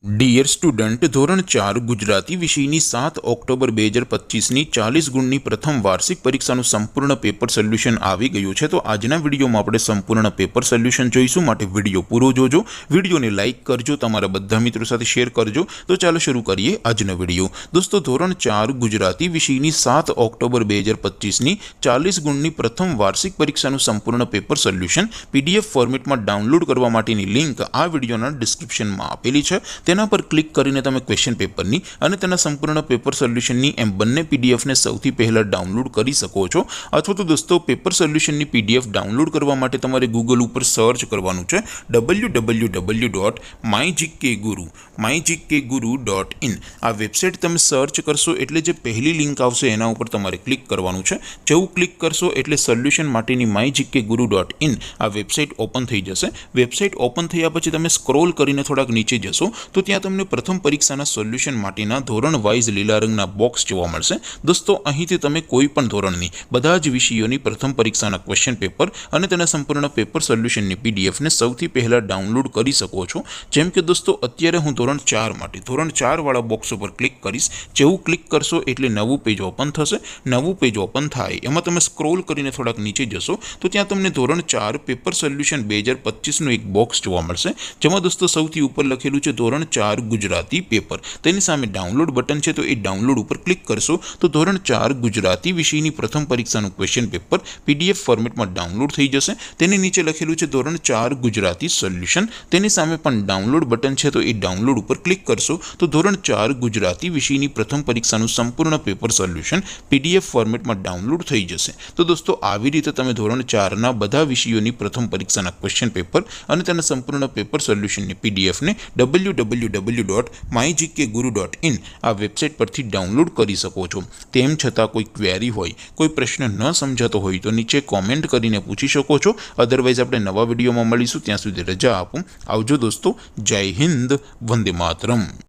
Dear student, ધોરણ 4 ગુજરાતી વિષયની 7 October 2025ની 40 ગુણની પ્રથમ વાર્ષિક પરીક્ષાનું સંપૂર્ણ પેપર સોલ્યુશન આવી ગયું છે। તો આજના વિડીયોમાં આપણે સંપૂર્ણ પેપર સોલ્યુશન જોઈશું, માટે વિડીયો પૂરો જોજો। વિડીયોને લાઇક કરજો, તમારા બધા મિત્રો સાથે શેર કરજો। તો ચાલો શરૂ કરીએ આજનો વિડીયો। દોસ્તો, ધોરણ 4 ગુજરાતી વિષયની 7 ઓક્ટોબર 2025ની 40 ગુણની પ્રથમ વાર્ષિક પરીક્ષાનું સંપૂર્ણ પેપર સોલ્યુશન PDF ફોર્મેટમાં ડાઉનલોડ કરવા માટેની લિંક આ વિડીયોના ડિસ્ક્રિપ્શનમાં આપેલી છે। તેના પર ક્લિક કરીને તમે ક્વેશ્ચન પેપરની અને તેના સંપૂર્ણ પેપર સોલ્યુશનની એમ બંને પીડીએફને સૌથી પહેલાં ડાઉનલોડ કરી શકો છો। અથવા તો દોસ્તો, પેપર સોલ્યુશનની પીડીએફ ડાઉનલોડ કરવા માટે તમારે ગૂગલ ઉપર સર્ચ કરવાનું છે www.mygkguru.in। આ વેબસાઇટ તમે સર્ચ કરશો એટલે જે પહેલી લિંક આવશે એના ઉપર તમારે ક્લિક કરવાનું છે। જેવું ક્લિક કરશો એટલે સોલ્યુશન માટેની mygkguru.in આ વેબસાઇટ ઓપન થઈ જશે। વેબસાઇટ ઓપન થયા પછી તમે સ્ક્રોલ કરીને થોડાક નીચે જશો તો ત્યાં તમને પ્રથમ પરીક્ષાના સોલ્યુશન માટેના ધોરણ વાઇઝ લીલા રંગના બોક્સ જોવા મળશે। દોસ્તો, અહીંથી તમે કોઈ પણ ધોરણની બધા જ વિષયોની પ્રથમ પરીક્ષાના ક્વેશ્ચન પેપર અને તેના સંપૂર્ણ પેપર સોલ્યુશનની પીડીએફને સૌથી પહેલાં ડાઉનલોડ કરી શકો છો। જેમ કે દોસ્તો, અત્યારે હું ધોરણ 4 માટે ધોરણ 4 વાળા બોક્સ ઉપર ક્લિક કરીશ। જેવું ક્લિક કરશો એટલે નવું પેજ ઓપન થશે। નવું પેજ ઓપન થાય એમાં તમે સ્ક્રોલ કરીને થોડાક નીચે જશો તો ત્યાં તમને ધોરણ 4 પેપર સોલ્યુશન 2025નું એક બોક્સ જોવા મળશે, જેમાં દોસ્તો સૌથી ઉપર લખેલું છે ધોરણ 4 ગુજરાતી પેપર। તેની સામે ડાઉનલોડ બટન છે, તો એ ડાઉનલોડ ઉપર ક્લિક કરશો તો ધોરણ 4 ગુજરાતી વિષયની પ્રથમ પરીક્ષાનું ક્વેશ્ચન પેપર PDF ફોર્મેટમાં ડાઉનલોડ થઈ જશે। તેની નીચે લખેલું છે ધોરણ 4 ગુજરાતી સોલ્યુશન। તેની સામે પણ ડાઉનલોડ બટન છે, તો એ ડાઉનલોડ ઉપર ક્લિક કરશો તો ધોરણ 4 ગુજરાતી વિષયની પ્રથમ પરીક્ષાનું સંપૂર્ણ પેપર સોલ્યુશન PDF ફોર્મેટમાં ડાઉનલોડ થઈ જશે। તો દોસ્તો, આવી રીતે તમે ધોરણ 4ના બધા વિષયોની પ્રથમ પરીક્ષાના ક્વેશ્ચન પેપર અને તેના સંપૂર્ણ પેપર સોલ્યુશનની પીડીએફને www.mygkguru.in આ વેબસાઇટ પરથી ડાઉનલોડ કરી શકો છો। તેમ છતાં કોઈ ક્વેરી હોય, કોઈ પ્રશ્ન ન સમજાતો હોય તો નીચે કોમેન્ટ કરીને પૂછી શકો છો। અધરવાઇઝ આપણે નવા વિડીયોમાં મળીશું, ત્યાં સુધી રજા આપો। આવજો દોસ્તો, જય હિન્દ, વંદે માતરમ।